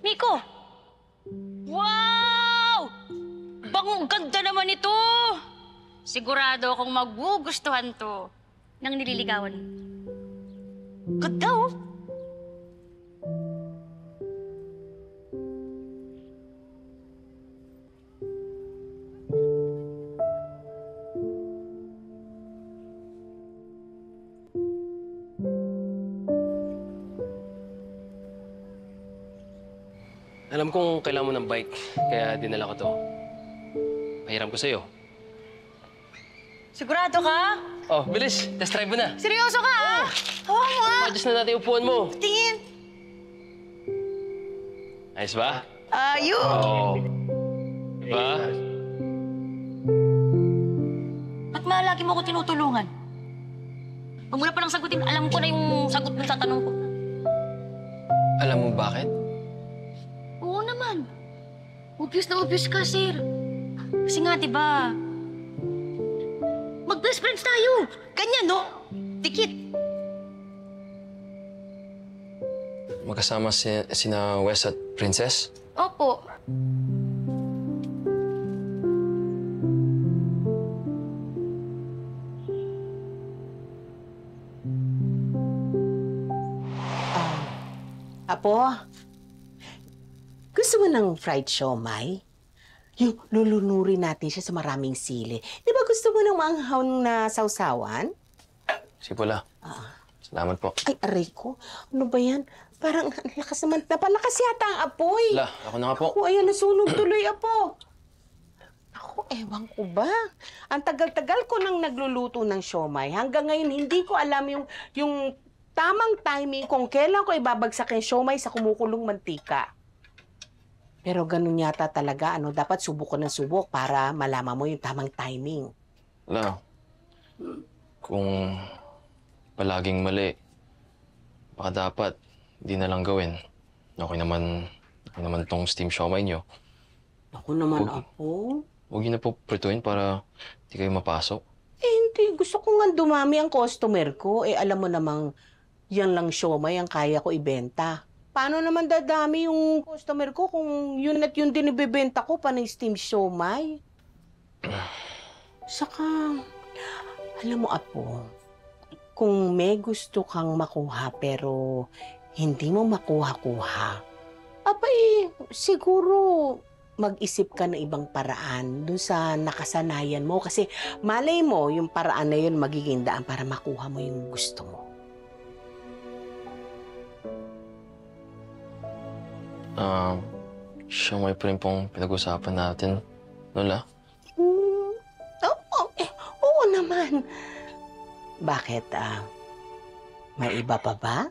Miko! Wow! Bang ganda naman ito! Sigurado akong magugustuhan to ng nililigawan mo. Ganda, oh! Alam kong kailangan mo ng bike, kaya dinala ko to. Pahiram ko sa'yo. Sigurado ka? Oh, bilis! Test drive mo na! Seryoso ka, ah? Hawa mo, ah! Adjust na natin yung upuan mo. Tingin! Ayos ba? Ayun! Oo. Diba? Ba't lagi mo ako tinutulungan? Huwag mo na palang sagutin. Alam ko na yung sagot mo sa tanong ko. Alam mo bakit? Oo naman. Obvious na obvious ka, sir. Kasi nga, di ba, mag-best friends tayo. Ganyan, no? Dikit. Magkasama sina Wes at Princess? Opo. Apo, gusto mo ng fried siomay? Yung lulunurin natin siya sa maraming sili. Di ba gusto mo ng maanghaw na sausawan? Si Pula. Salamat po. Ay, aray ko. Ano ba yan? Parang ang lakas naman. Napalakas yata ang apoy. La, ako na nga po. Ako, ayan, nasunog tuloy, apo. Ako, ewan ko ba? Ang tagal-tagal ko nang nagluluto ng siomay. Hanggang ngayon, hindi ko alam yung tamang timing kung kailan ko ibabagsak yung siomay sa kumukulong mantika. Pero ganun yata talaga, dapat subok ko ng subok para malaman mo yung tamang timing. La, kung palaging mali, baka dapat di na lang gawin. Okay naman tong steam siomay nyo. Ako naman, Huwag- apo. Huwag yun na po prituin para di kayo mapasok. Hindi. Gusto ko nga dumami ang customer ko. Alam mo namang yan lang siomay ang kaya ko ibenta. Paano naman dadami yung customer ko kung yun at yun din ibebenta ko pa ng steam siomay? Saka, alam mo, apo, kung may gusto kang makuha pero hindi mo makuha-kuha, siguro mag-isip ka ng ibang paraan dun sa nakasanayan mo. Kasi malay mo, yung paraan na yun magiging daan para makuha mo yung gusto mo. Siomay pa rin pong pinag-usapan natin. Lola? Oo naman. Bakit, may iba pa ba?